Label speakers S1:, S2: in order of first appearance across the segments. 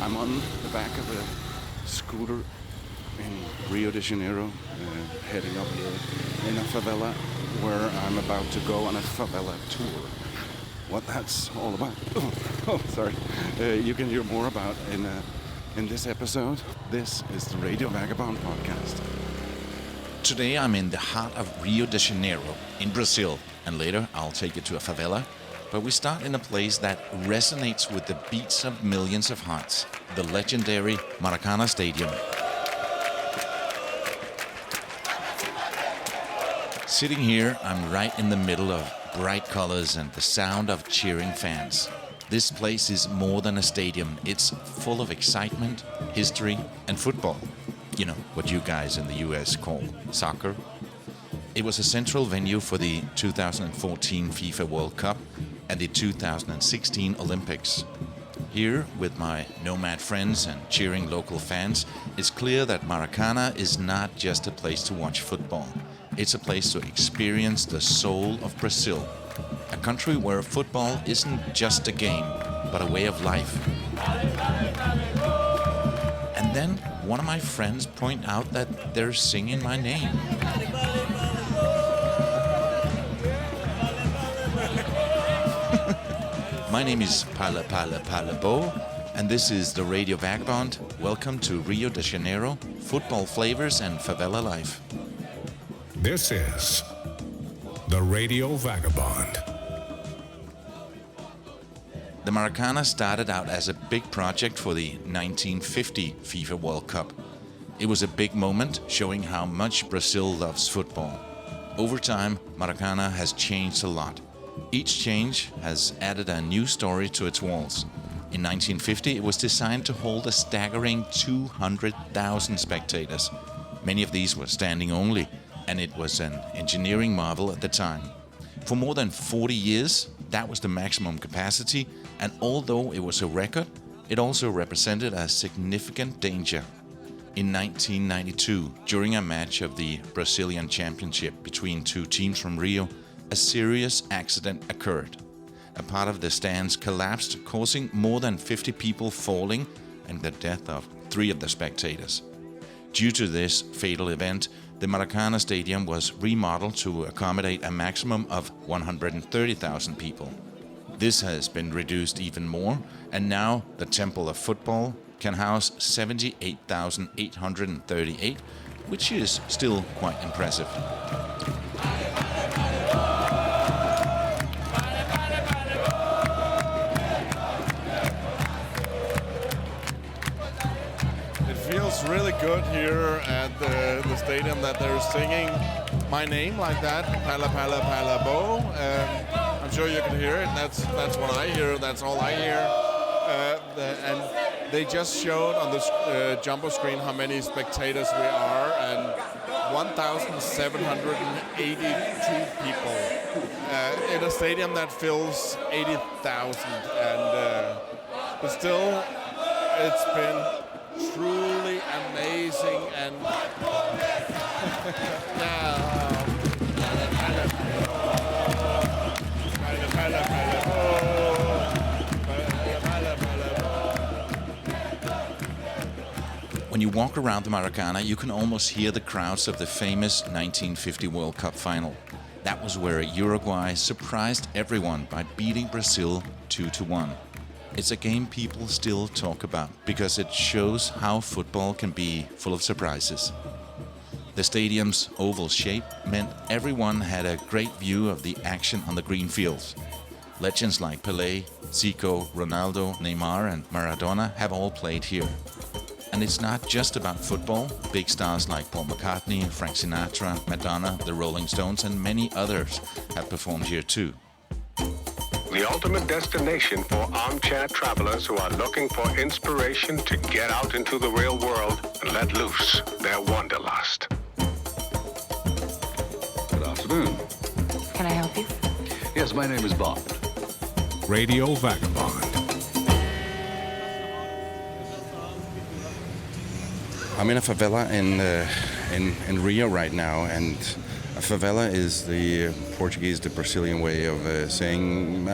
S1: I'm on the back of a scooter in Rio de Janeiro, heading up here in a favela where I'm about to go on a favela tour. What that's all about, sorry, you can hear more about in this episode. This is the Radio Vagabond podcast.
S2: Today I'm in the heart of Rio de Janeiro in Brazil, and later I'll take you to a favela. But we start in a place that resonates with the beats of millions of hearts, the legendary Maracanã Stadium. Sitting here, I'm right in the middle of bright colors and the sound of cheering fans. This place is more than a stadium. It's full of excitement, history, and football. You know, what you guys in the US call soccer. It was a central venue for the 2014 FIFA World Cup and the 2016 Olympics. Here, with my nomad friends and cheering local fans, it's clear that Maracanã is not just a place to watch football. It's a place to experience the soul of Brazil, a country where football isn't just a game, but a way of life. And then one of my friends point out that they're singing my name. My name is Pala Bo, and this is the Radio Vagabond. Welcome to Rio de Janeiro, football flavors and favela life.
S3: This is the Radio Vagabond.
S2: The Maracanã started out as a big project for the 1950 FIFA World Cup. It was a big moment showing how much Brazil loves football. Over time, Maracanã has changed a lot. Each change has added a new story to its walls. In 1950, it was designed to hold a staggering 200,000 spectators. Many of these were standing only, and it was an engineering marvel at the time. For more than 40 years, that was the maximum capacity, and although it was a record, it also represented a significant danger. In 1992, during a match of the Brazilian Championship between two teams from Rio, a serious accident occurred. A part of the stands collapsed, causing more than 50 people falling and the death of 3 of the spectators. Due to this fatal event, the Maracanã Stadium was remodeled to accommodate a maximum of 130,000 people. This has been reduced even more, and now the Temple of Football can house 78,838, which is still quite impressive.
S1: Feels really good here at the stadium that they're singing my name like that, Pala Bo. I'm sure you can hear it. That's what I hear. That's all I hear. And they just showed on the jumbo screen how many spectators we are, and 1,782 people in a stadium that fills 80,000. But still, it's been truly amazing and
S2: When you walk around the Maracanã, you can almost hear the crowds of the famous 1950 World Cup final. That was where Uruguay surprised everyone by beating Brazil 2-1. It's a game people still talk about because it shows how football can be full of surprises. The stadium's oval shape meant everyone had a great view of the action on the green fields. Legends like Pelé, Zico, Ronaldo, Neymar and Maradona have all played here. And it's not just about football. Big stars like Paul McCartney, Frank Sinatra, Madonna, the Rolling Stones and many others have performed here too.
S3: The ultimate destination for armchair travelers who are looking for inspiration to get out into the real world and let loose their wanderlust.
S4: Good afternoon.
S5: Can I help you?
S4: Yes, my name is Bond.
S3: Radio Vagabond.
S1: I'm in a favela in Rio right now, and a favela is the Brazilian way of saying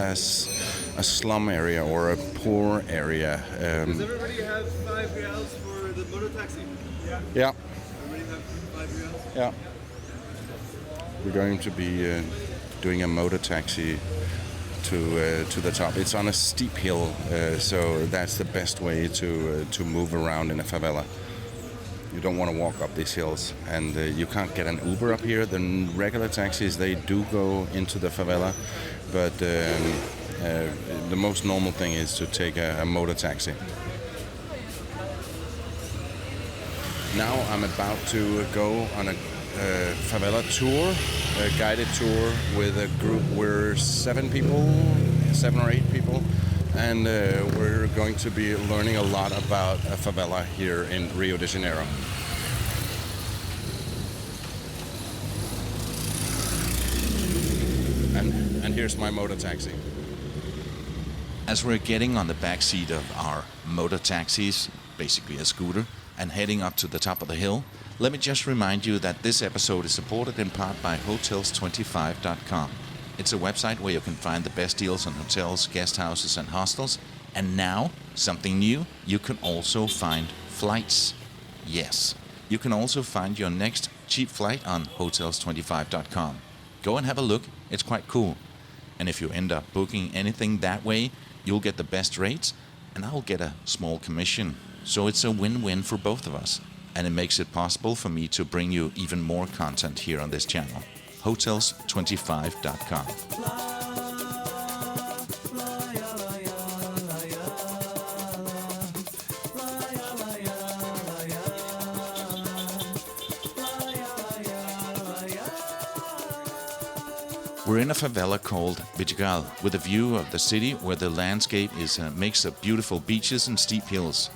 S1: a slum area or a poor area.
S5: Does everybody have 5 reals for the motor taxi?
S1: Yeah,
S5: Everybody have 5 reals?
S1: yeah. We're going to be doing a motor taxi to the top. It's on a steep hill, so that's the best way to move around in a favela. You don't want to walk up these hills, and you can't get an Uber up here. The regular taxis, they do go into the favela, but the most normal thing is to take a motor taxi. Now I'm about to go on a favela tour, a guided tour with a group. We're 7 or 8 people, and we're going to be learning a lot about a favela here in Rio de Janeiro. And here's my motor taxi.
S2: As we're getting on the back seat of our motor taxis, basically a scooter, and heading up to the top of the hill, let me just remind you that this episode is supported in part by Hotels25.com. It's a website where you can find the best deals on hotels, guest houses, and hostels. And now, something new, you can also find flights. Yes, you can also find your next cheap flight on Hotels25.com. Go and have a look, it's quite cool. And if you end up booking anything that way, you'll get the best rates, and I'll get a small commission. So it's a win-win for both of us. And it makes it possible for me to bring you even more content here on this channel. Hotels25.com. We're in a favela called Vidigal, with a view of the city where the landscape is a mix of beautiful beaches and steep hills.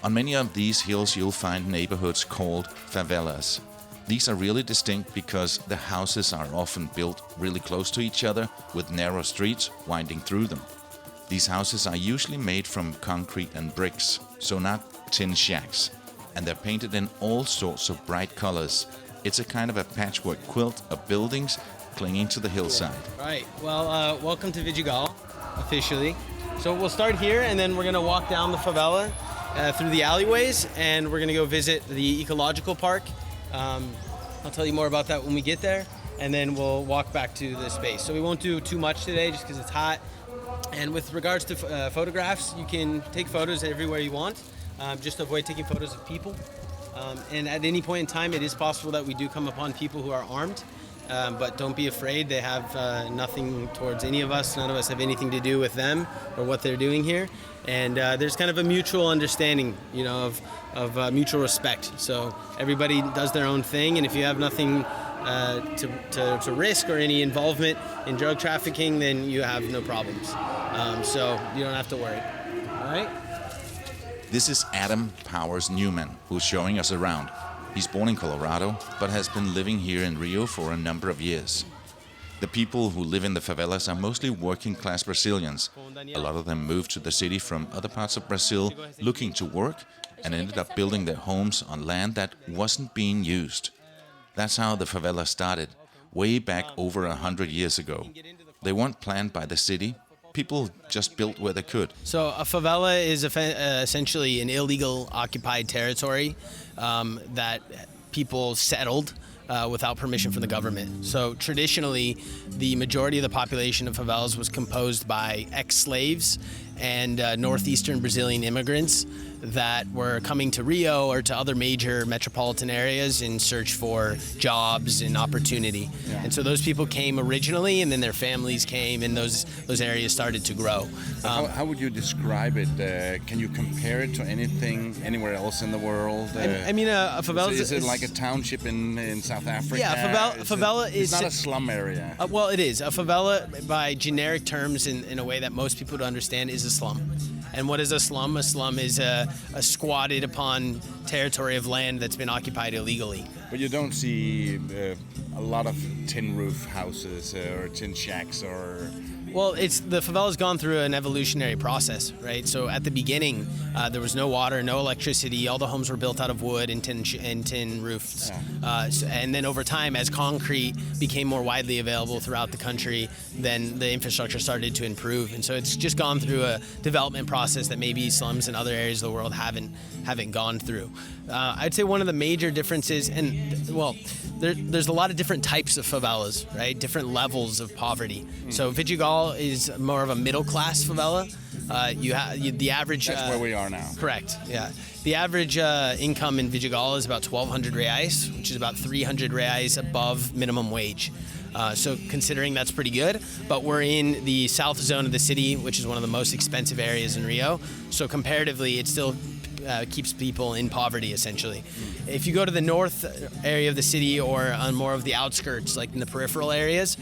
S2: On many of these hills you'll find neighborhoods called favelas. These are really distinct because the houses are often built really close to each other with narrow streets winding through them. These houses are usually made from concrete and bricks, so not tin shacks, and they're painted in all sorts of bright colors. It's a kind of a patchwork quilt of buildings clinging to the hillside.
S6: All right, well, welcome to Vidigal, officially. So we'll start here, and then we're gonna walk down the favela through the alleyways, and we're gonna go visit the ecological park. I'll tell you more about that when we get there, and then we'll walk back to the space. So we won't do too much today just because it's hot. And with regards to photographs, you can take photos everywhere you want. Just avoid taking photos of people. And at any point in time, it is possible that we do come upon people who are armed. But don't be afraid. They have nothing towards any of us. None of us have anything to do with them or what they're doing here. And there's kind of a mutual understanding, you know, of mutual respect. So everybody does their own thing. And if you have nothing to risk or any involvement in drug trafficking, then you have no problems. So you don't have to worry. All right?
S2: This is Adam Powers Newman, who's showing us around. He's born in Colorado, but has been living here in Rio for a number of years. The people who live in the favelas are mostly working-class Brazilians. A lot of them moved to the city from other parts of Brazil looking to work and ended up building their homes on land that wasn't being used. That's how the favela started, way back over 100 years ago. They weren't planned by the city. People just built where they could.
S6: So a favela is essentially an illegal occupied territory that people settled without permission from the government. So traditionally, the majority of the population of favelas was composed by ex-slaves and northeastern Brazilian immigrants that were coming to Rio or to other major metropolitan areas in search for jobs and opportunity. Yeah. And so those people came originally, and then their families came, and those areas started to grow.
S1: How would you describe it? Can you compare it to anything anywhere else in the world?
S6: I mean, a favela
S1: is it like a township in South Africa?
S6: Yeah, favela is...
S1: It's not a slum area.
S6: Well, it is. A favela, by generic terms, in a way that most people don't understand, is a slum. And what is a slum? A slum is a squatted upon territory of land that's been occupied illegally.
S1: But you don't see a lot of tin roof houses or tin shacks or
S6: Well, the favela's gone through an evolutionary process, right? So at the beginning, there was no water, no electricity. All the homes were built out of wood and tin roofs. And then over time, as concrete became more widely available throughout the country, then the infrastructure started to improve. And so it's just gone through a development process that maybe slums in other areas of the world haven't gone through. I'd say one of the major differences, there's a lot of different types of favelas, right? Different levels of poverty. So Vidigal is more of a middle-class favela. The average...
S2: That's where we are now.
S6: Correct, yeah. The average income in Vidigal is about 1,200 reais, which is about 300 reais above minimum wage. So considering that's pretty good, but we're in the south zone of the city, which is one of the most expensive areas in Rio. So comparatively, it still keeps people in poverty, essentially. If you go to the north area of the city or on more of the outskirts, like in the peripheral areas,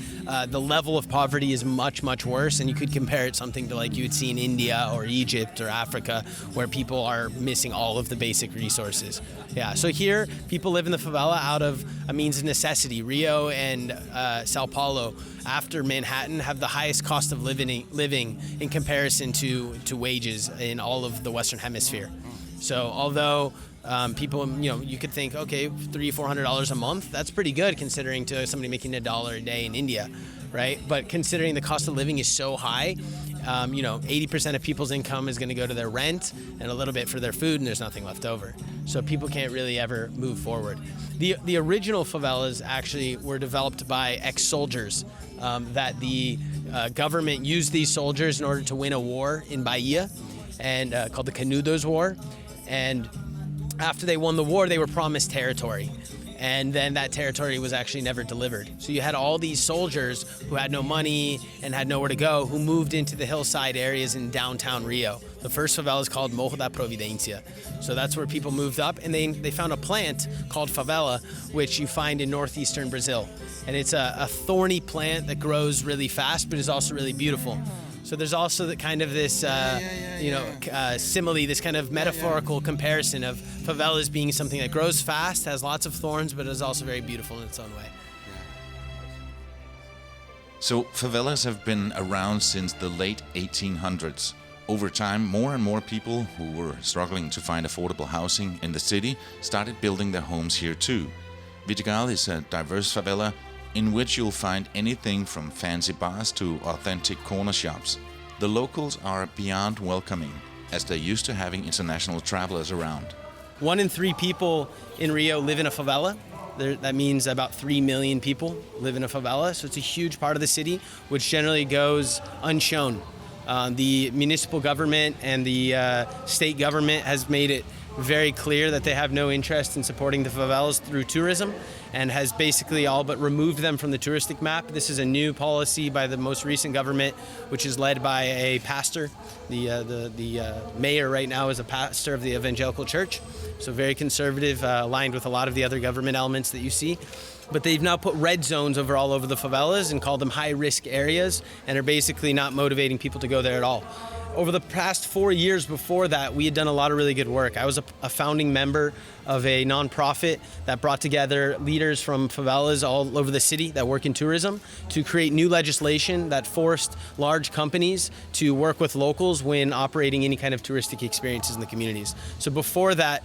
S6: the level of poverty is much, much worse. And you could compare it something to like you would see in India or Egypt or Africa, where people are missing all of the basic resources. Yeah, so here, people live in the favela out of a means of necessity. Rio and Sao Paulo, after Manhattan, have the highest cost of living in comparison to wages in all of the Western Hemisphere. So although people, you could think, okay, $300-400 a month, that's pretty good considering to somebody making $1 a day in India, right? But considering the cost of living is so high, 80% of people's income is going to go to their rent and a little bit for their food, and there's nothing left over. So people can't really ever move forward. The original favelas actually were developed by ex-soldiers that the government used these soldiers in order to win a war in Bahia, and called the Canudos War. And after they won the war, they were promised territory. And then that territory was actually never delivered. So you had all these soldiers who had no money and had nowhere to go, who moved into the hillside areas in downtown Rio. The first favela is called Morro da Providência. So that's where people moved up, and they found a plant called favela, which you find in northeastern Brazil. And it's a thorny plant that grows really fast, but is also really beautiful. So there's also the kind of this, simile, this kind of metaphorical comparison of favelas being something that grows fast, has lots of thorns, but is also very beautiful in its own way.
S2: So favelas have been around since the late 1800s. Over time, more and more people who were struggling to find affordable housing in the city started building their homes here too. Vidigal is a diverse favela in which you'll find anything from fancy bars to authentic corner shops. The locals are beyond welcoming, as they're used to having international travelers around.
S6: 1 in 3 people in Rio live in a favela. That means about 3 million people live in a favela, so it's a huge part of the city, which generally goes unshown. The municipal government and the state government has made it very clear that they have no interest in supporting the favelas through tourism, and has basically all but removed them from the touristic map. This is a new policy by the most recent government, which is led by a pastor. The mayor right now is a pastor of the evangelical church, so very conservative, aligned with a lot of the other government elements that you see. But they've now put red zones all over the favelas and called them high-risk areas, and are basically not motivating people to go there at all. Over the past 4 years before that, we had done a lot of really good work. I was a founding member of a nonprofit that brought together leaders from favelas all over the city that work in tourism to create new legislation that forced large companies to work with locals when operating any kind of touristic experiences in the communities. So before that,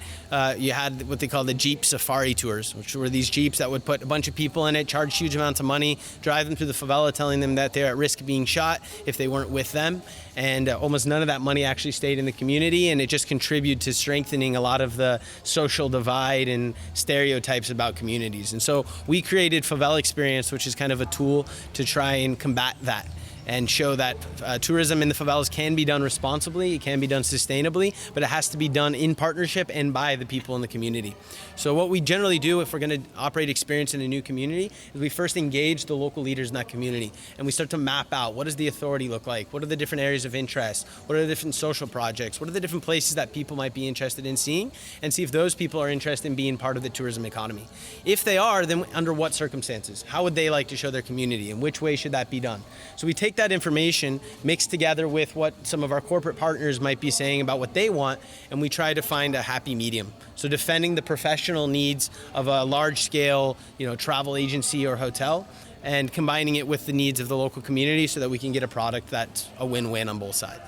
S6: you had what they call the Jeep Safari tours, which were these Jeeps that would put a bunch of people in it, charge huge amounts of money, drive them through the favela, telling them that they're at risk of being shot if they weren't with them. And almost none of that money actually stayed in the community, and it just contributed to strengthening a lot of the social divide and stereotypes about communities. And so we created Favela Experience, which is kind of a tool to try and combat that and show that tourism in the favelas can be done responsibly, it can be done sustainably, but it has to be done in partnership and by the people in the community. So what we generally do if we're going to operate experience in a new community is we first engage the local leaders in that community, and we start to map out what does the authority look like, what are the different areas of interest, what are the different social projects, what are the different places that people might be interested in seeing, and see if those people are interested in being part of the tourism economy. If they are, then under what circumstances? How would they like to show their community, and which way should that be done? So we take that information mixed together with what some of our corporate partners might be saying about what they want, and we try to find a happy medium. So defending the professional needs of a large-scale, travel agency or hotel, and combining it with the needs of the local community so that we can get a product that's a win-win on both sides.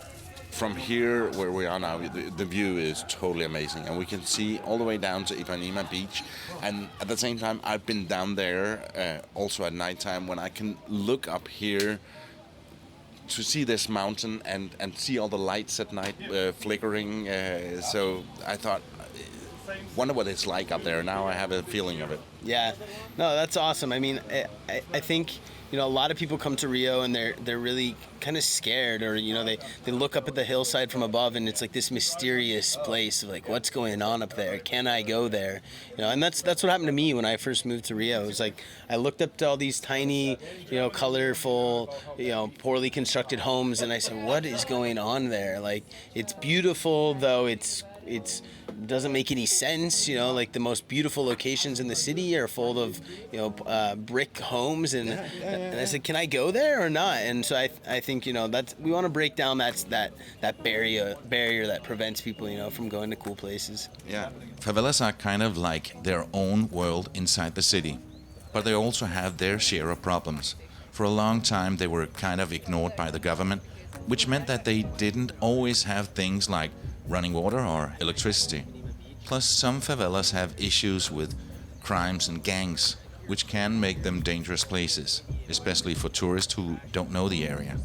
S2: From here, where we are now, the view is totally amazing, and we can see all the way down to Ipanema Beach. And at the same time, I've been down there also at nighttime when I can look up here to see this mountain and see all the lights at night flickering. So I thought, wonder what it's like up there. Now I have a feeling of it.
S6: Yeah, no, that's awesome. I mean, I think, you know, a lot of people come to Rio and they're really kind of scared, or, you know, they look up at the hillside from above and it's like this mysterious place of like, what's going on up there? Can I go there? You know, and that's what happened to me when I first moved to Rio. It was like I looked up to all these tiny, you know, colorful, you know, poorly constructed homes, and I said, what is going on there? Like, it's beautiful, though it's doesn't make any sense, you know, like the most beautiful locations in the city are full of, you know, brick homes, and I said, can I go there or not? And so I think, you know, that's, we want to break down that barrier that prevents people, you know, from going to cool places.
S2: Yeah, favelas are kind of like their own world inside the city, but they also have their share of problems. For a long time, they were kind of ignored by the government, which meant that they didn't always have things like running water or electricity. Plus, some favelas have issues with crimes and gangs, which can make them dangerous places, especially for tourists who don't know the area.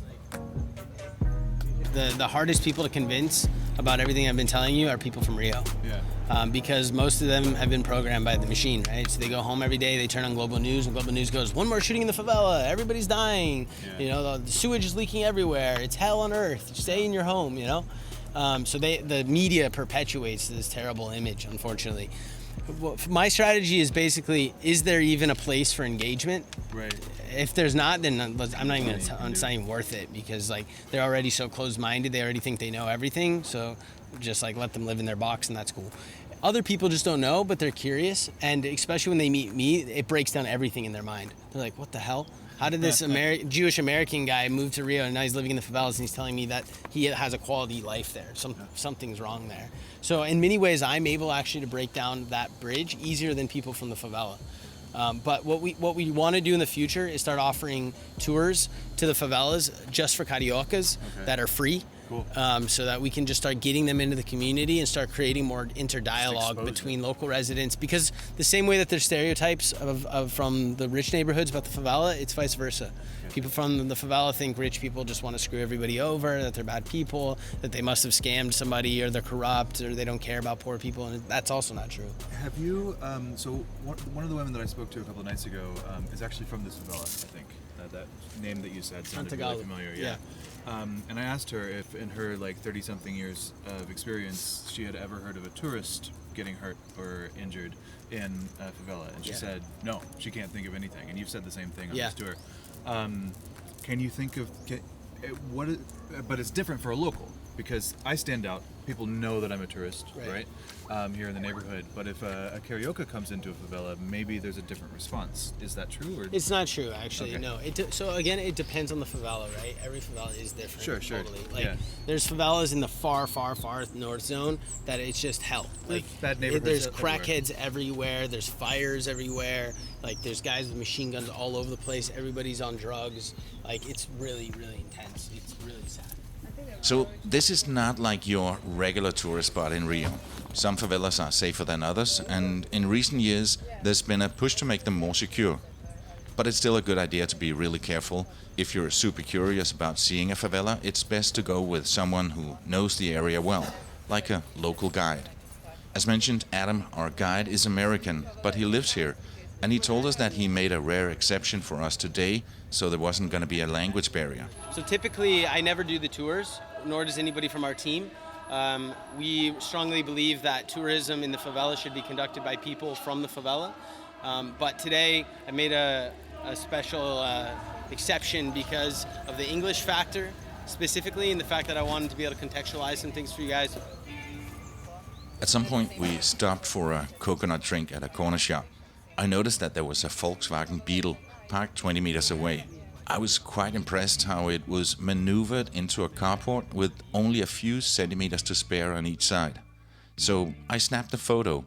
S6: The hardest people to convince about everything I've been telling you are people from Rio. Yeah. Because most of them have been programmed by the machine, right? So they go home every day, they turn on Global News, and Global News goes, one more shooting in the favela, everybody's dying, you know, the sewage is leaking everywhere, it's hell on earth, stay in your home, you know? So the media perpetuates this terrible image, unfortunately. My strategy is basically, is there even a place for engagement? Right. If there's not, then I'm not even it's not even worth it, because like they're already so closed-minded, they already think they know everything, so just like let them live in their box, and that's cool. Other people just don't know, but they're curious, and especially when they meet me, it breaks down everything in their mind. They're like, what the hell? How did this Jewish American guy move to Rio, and now he's living in the favelas, and he's telling me that he has a quality life there? Something's wrong there. So in many ways, I'm able actually to break down that bridge easier than people from the favela. But what we want to do in the future is start offering tours to the favelas just for Cariocas that are free. Cool. So that we can just start getting them into the community and start creating more interdialogue between local residents. Because the same way that there's stereotypes of from the rich neighborhoods about the favela, it's vice versa. Okay. People from the favela think rich people just want to screw everybody over, that they're bad people, that they must have scammed somebody, or they're corrupt, or they don't care about poor people, and that's also not true.
S7: Have you, so one of the women that I spoke to a couple of nights ago is actually from this favela, I think. That name that you said sounded really familiar. Yeah. And I asked her if in her like 30-something years of experience she had ever heard of a tourist getting hurt or injured in a favela, and she said no, she can't think of anything. And you've said the same thing on this tour. Can you think of but it's different for a local, because I stand out. People know that I'm a tourist, right? Here in the neighborhood. But if a Carioca comes into a favela, maybe there's a different response. Is that true? Or?
S6: It's not true, actually. Okay. No. So again, it depends on the favela, right? Every favela is different. Sure. Totally. Like there's favelas in the far north zone that it's just hell. Like
S7: bad neighborhoods.
S6: There's crackheads everywhere. There's fires everywhere. Like there's guys with machine guns all over the place. Everybody's on drugs. Like it's really, really intense. It's really sad.
S2: So this is not like your regular tourist spot in Rio. Some favelas are safer than others, and in recent years there's been a push to make them more secure. But it's still a good idea to be really careful. If you're super curious about seeing a favela, it's best to go with someone who knows the area well, like a local guide. As mentioned, Adam, our guide, is American, but he lives here, and he told us that he made a rare exception for us today, so there wasn't going to be a language barrier.
S6: So typically I never do the tours, nor does anybody from our team. We strongly believe that tourism in the favela should be conducted by people from the favela. But today I made a special exception because of the English factor, specifically, and the fact that I wanted to be able to contextualize some things for you guys.
S2: At some point we stopped for a coconut drink at a corner shop. I noticed that there was a Volkswagen Beetle parked 20 meters away. I was quite impressed how it was maneuvered into a carport with only a few centimeters to spare on each side. So I snapped a photo.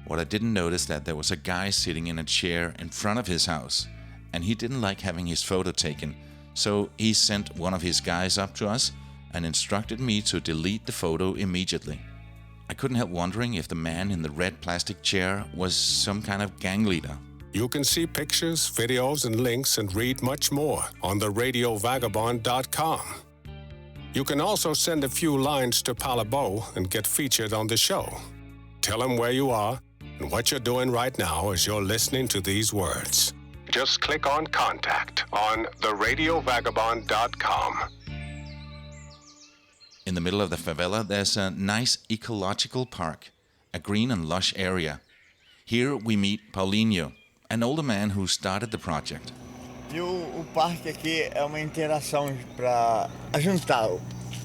S2: What I didn't notice that there was a guy sitting in a chair in front of his house, and he didn't like having his photo taken, so he sent one of his guys up to us and instructed me to delete the photo immediately. I couldn't help wondering if the man in the red plastic chair was some kind of gang leader.
S3: You can see pictures, videos, and links and read much more on the radiovagabond.com. You can also send a few lines to Palabo and get featured on the show. Tell him where you are and what you're doing right now as you're listening to these words. Just click on Contact on theradiovagabond.com.
S2: In the middle of the favela, there's a nice ecological park, a green and lush area. Here we meet Paulinho, an older man who started the project.
S8: E o parque aqui é uma interação para juntar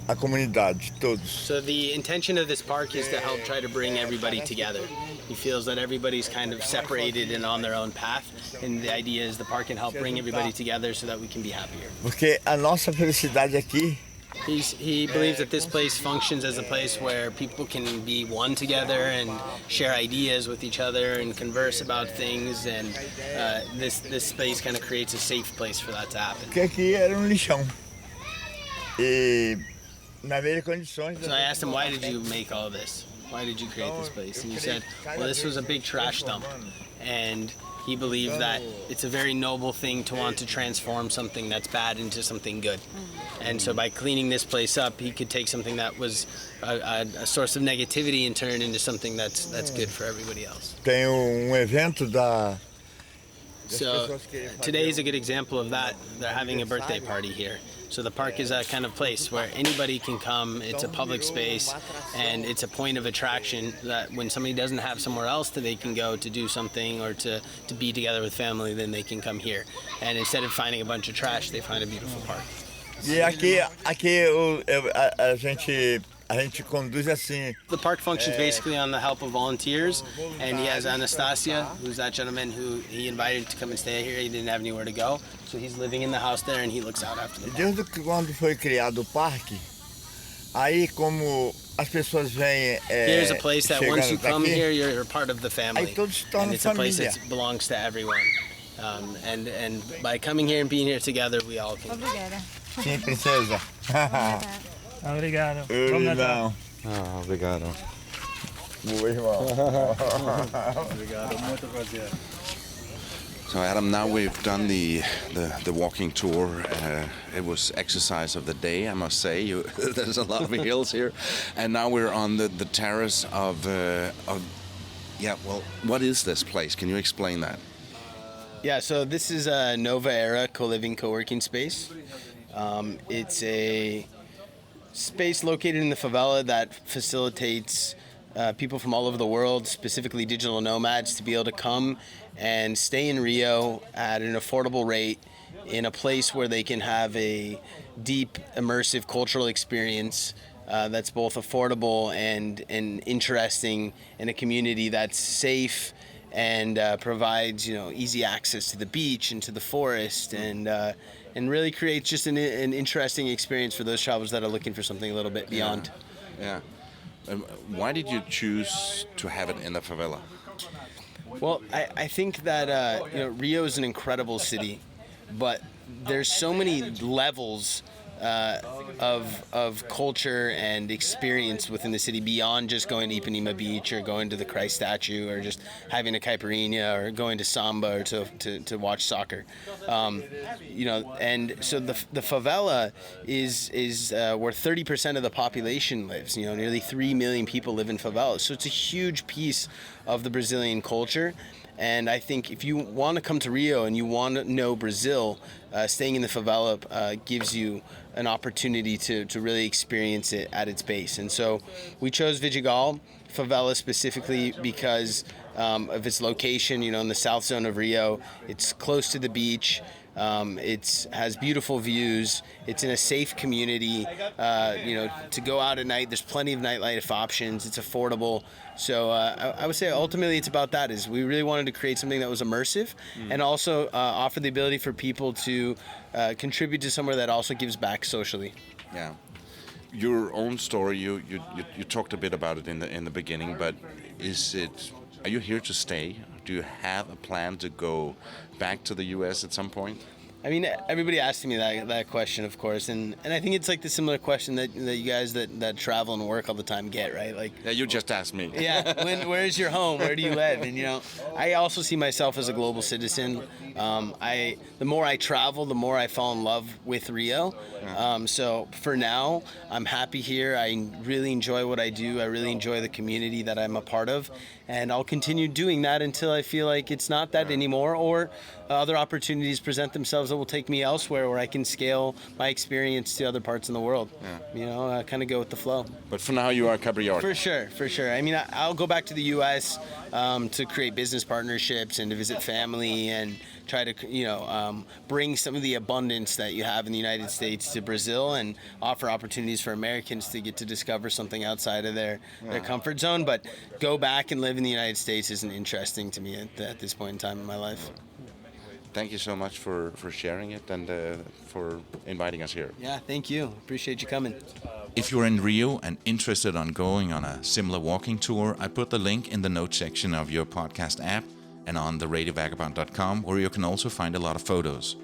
S8: a comunidade, todos.
S6: So the intention of this park is to help try to bring everybody together. He feels that everybody's kind of separated and on their own path, and the idea is the park can help bring everybody together so that we can be happier.
S8: Porque a nossa felicidade aqui
S6: He believes that this place functions as a place where people can be one together and share ideas with each other and converse about things, and this space kind of creates a safe place for that to happen.
S8: porque aqui era lixão. E na mesma condições.
S6: So I asked him, why did you make all this? Why did you create this place? And he said, well, this was a big trash dump, and he believed that it's a very noble thing to want to transform something that's bad into something good. And so by cleaning this place up, he could take something that was a source of negativity and turn it into something that's good for everybody else.
S8: Tem evento da.
S6: So today is a good example of that. They're having a birthday party here. So the park is a kind of place where anybody can come. It's a public space, and it's a point of attraction that when somebody doesn't have somewhere else that they can go to do something or to be together with family, then they can come here. And instead of finding a bunch of trash, they find a beautiful park.
S8: E aqui a gente conduz assim.
S6: The park functions basically on the help of volunteers, and he has Anastasia, who's that gentleman who he invited to come and stay here. He didn't have anywhere to go, so he's living in the house there, and he looks out after the park.
S8: Desde quando foi criado o parque, aí como as pessoas vêm
S6: Here's a place that once you come
S8: daqui,
S6: here, you're part of the family,
S8: aí todos se tornam
S6: and it's a place
S8: família.
S6: that belongs to everyone. And by coming here and being here together, we all can.
S9: Obrigada.
S8: Sim, princesa.
S9: Obrigado.
S8: Não.
S1: Ah, obrigado.
S8: Boa, irmão.
S1: So Adam, now we've done the walking tour. It was exercise of the day, I must say. There's a lot of hills here, and now we're on the terrace of what is this place? Can you explain that?
S6: Yeah, so this is a Nova Era co-living, co-working space. It's a space located in the favela that facilitates people from all over the world, specifically digital nomads, to be able to come and stay in Rio at an affordable rate in a place where they can have a deep, immersive cultural experience that's both affordable and interesting, in a community that's safe and provides easy access to the beach and to the forest, and really creates just an interesting experience for those travelers that are looking for something a little bit beyond.
S1: Yeah. Why did you choose to have it in the favela?
S6: Well, I think that Rio is an incredible city, but there's so many levels of culture and experience within the city beyond just going to Ipanema Beach or going to the Christ statue or just having a caipirinha or going to samba or to watch soccer. And so the favela is where 30% of the population lives. Nearly 3 million people live in favelas. So it's a huge piece of the Brazilian culture. And I think if you want to come to Rio and you want to know Brazil, staying in the favela gives you an opportunity to really experience it at its base. And so we chose Vidigal favela specifically because of its location, in the south zone of Rio. It's close to the beach. It has beautiful views. It's in a safe community. To go out at night, there's plenty of nightlife options. It's affordable. So I would say ultimately it's about that. Is we really wanted to create something that was immersive and also offer the ability for people to contribute to somewhere that also gives back socially.
S1: Yeah. Your own story, you talked a bit about it in the beginning, but is it
S2: Are you here to stay? Do you have a plan to go back to the US at some point?
S6: I mean, everybody asks me that question, of course, and I think it's like the similar question that you guys that travel and work all the time get, right? Like,
S2: Yeah, you just asked me.
S6: yeah, where's your home? Where do you live? And I also see myself as a global citizen. The more I travel, the more I fall in love with Rio. So for now, I'm happy here. I really enjoy what I do. I really enjoy the community that I'm a part of, and I'll continue doing that until I feel like it's not that anymore, or other opportunities present themselves that will take me elsewhere, where I can scale my experience to other parts in the world. Kind of go with the flow.
S2: But for now, you are Capriot.
S6: For sure. I mean, I'll go back to the U.S. To create business partnerships and to visit family and try to, bring some of the abundance that you have in the United States to Brazil and offer opportunities for Americans to get to discover something outside of their comfort zone. But go back and live in the United States isn't interesting to me at this point in time in my life.
S2: Thank you so much for sharing it and for inviting us here.
S6: Yeah, thank you. Appreciate you coming.
S2: If you're in Rio and interested on going on a similar walking tour, I put the link in the notes section of your podcast app and on theradiovagabond.com, where you can also find a lot of photos.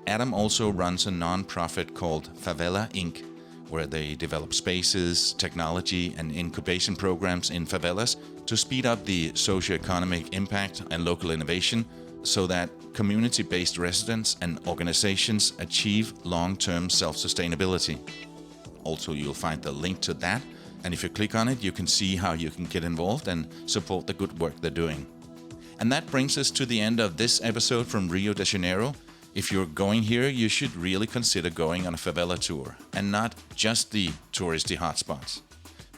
S2: Adam also runs a non-profit called Favela Inc., where they develop spaces, technology, and incubation programs in favelas to speed up the socioeconomic impact and local innovation so that community-based residents and organizations achieve long-term self-sustainability. Also, you'll find the link to that, and if you click on it, you can see how you can get involved and support the good work they're doing. And that brings us to the end of this episode from Rio de Janeiro. If you're going here, you should really consider going on a favela tour, and not just the touristy hotspots.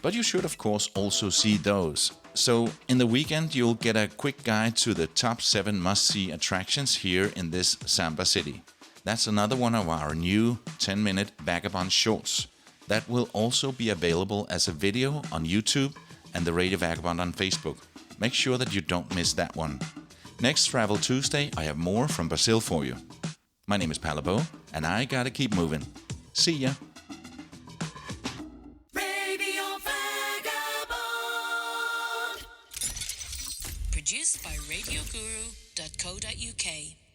S2: But you should, of course, also see those. So, in the weekend, you'll get a quick guide to the top 7 must-see attractions here in this Samba city. That's another one of our new 10-minute Vagabond shorts. That will also be available as a video on YouTube and the Radio Vagabond on Facebook. Make sure that you don't miss that one. Next Travel Tuesday, I have more from Brazil for you. My name is Palabo, and I gotta keep moving. See ya.
S10: Radio Vagabond. Produced by RadioGuru.co.uk.